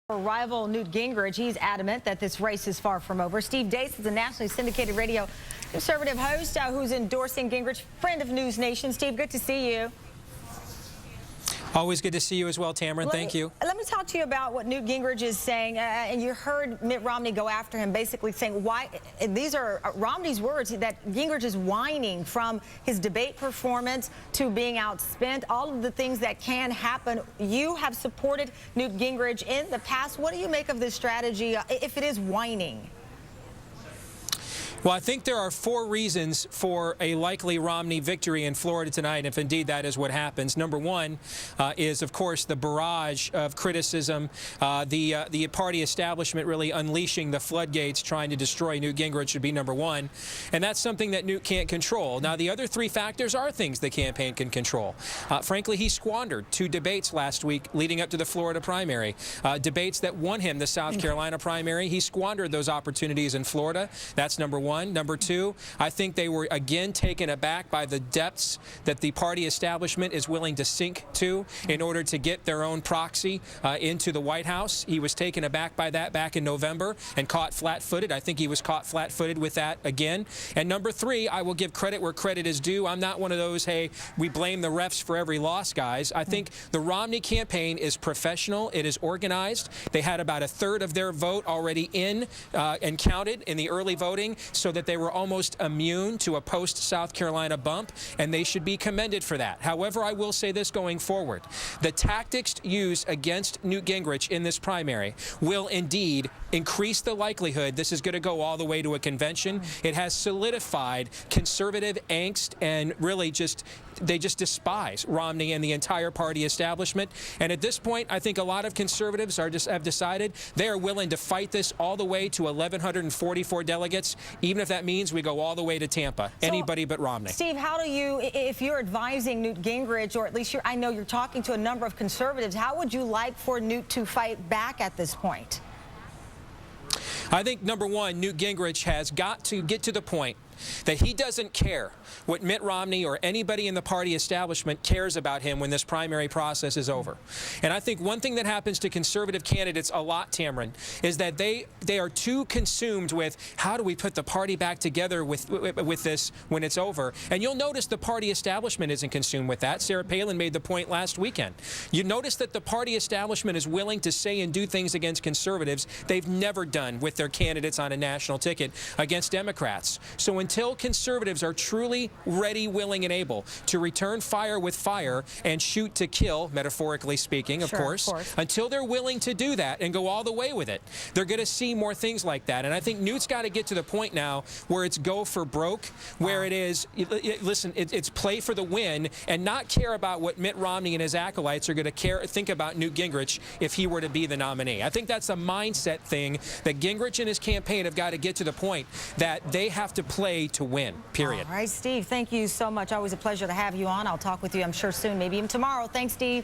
For rival Newt Gingrich, he's adamant that this race is far from over. Steve Deace is a nationally syndicated radio conservative host who's endorsing Gingrich, friend of News Nation. Steve, good to see you. Always good to see you as well, Tamron. Thank you. Let me talk to you about what Newt Gingrich is saying. And you heard Mitt Romney go after him, basically saying why, and these are Romney's words, that Gingrich is whining from his debate performance to being outspent, all of the things that can happen. You have supported Newt Gingrich in the past. What do you make of this strategy if it is whining? Well, I think there are 4 reasons for a likely Romney victory in Florida tonight, if indeed that is what happens. Number 1 is, of course, the barrage of criticism, the party establishment really unleashing the floodgates, trying to destroy Newt Gingrich would be number 1. And that's something that Newt can't control. Now, the other 3 factors are things the campaign can control. Frankly, he squandered 2 debates last week leading up to the Florida primary. Debates that won him the South Carolina primary. He squandered those opportunities in Florida. That's number 1. Number 2, I think they were again taken aback by the depths that the party establishment is willing to sink to in order to get their own proxy into the White House. He was taken aback by that back in November and caught flat-footed. I think he was caught flat-footed with that again. And number 3, I will give credit where credit is due. I'm not one of those, hey, we blame the refs for every loss guys. I think the Romney campaign is professional. It is organized. They had about 1/3 of their vote already in and counted in the early voting, so that they were almost immune to a post-South Carolina bump, and they should be commended for that. However, I will say this going forward. The tactics used against Newt Gingrich in this primary will indeed increase the likelihood this is going to go all the way to a convention. It has solidified conservative angst, and really they just despise Romney and the entire party establishment. And at this point, I think a lot of conservatives have decided they are willing to fight this all the way to 1,144 delegates, even if that means we go all the way to Tampa. So, anybody but Romney. Steve, how do you, if you're advising Newt Gingrich, or at least I know you're talking to a number of conservatives, how would you like for Newt to fight back at this point? I think, number 1, Newt Gingrich has got to get to the point that he doesn't care what Mitt Romney or anybody in the party establishment cares about him when this primary process is over. And I think one thing that happens to conservative candidates a lot, Tamron, is that they are too consumed with how do we put the party back together with this when it's over. And you'll notice the party establishment isn't consumed with that. Sarah Palin made the point last weekend. You notice that the party establishment is willing to say and do things against conservatives they've never done with their candidates on a national ticket against Democrats. So until conservatives are truly ready, willing, and able to return fire with fire and shoot to kill, metaphorically speaking, of course, until they're willing to do that and go all the way with it, they're going to see more things like that. And I think Newt's got to get to the point now where it's go for broke, where it is, listen, it's play for the win and not care about what Mitt Romney and his acolytes are going to think about Newt Gingrich if he were to be the nominee. I think that's a mindset thing that Gingrich and his campaign have got to get to the point that they have to play to win, period. All right, Steve, thank you so much. Always a pleasure to have you on. I'll talk with you, I'm sure, soon, maybe even tomorrow. Thanks, Steve.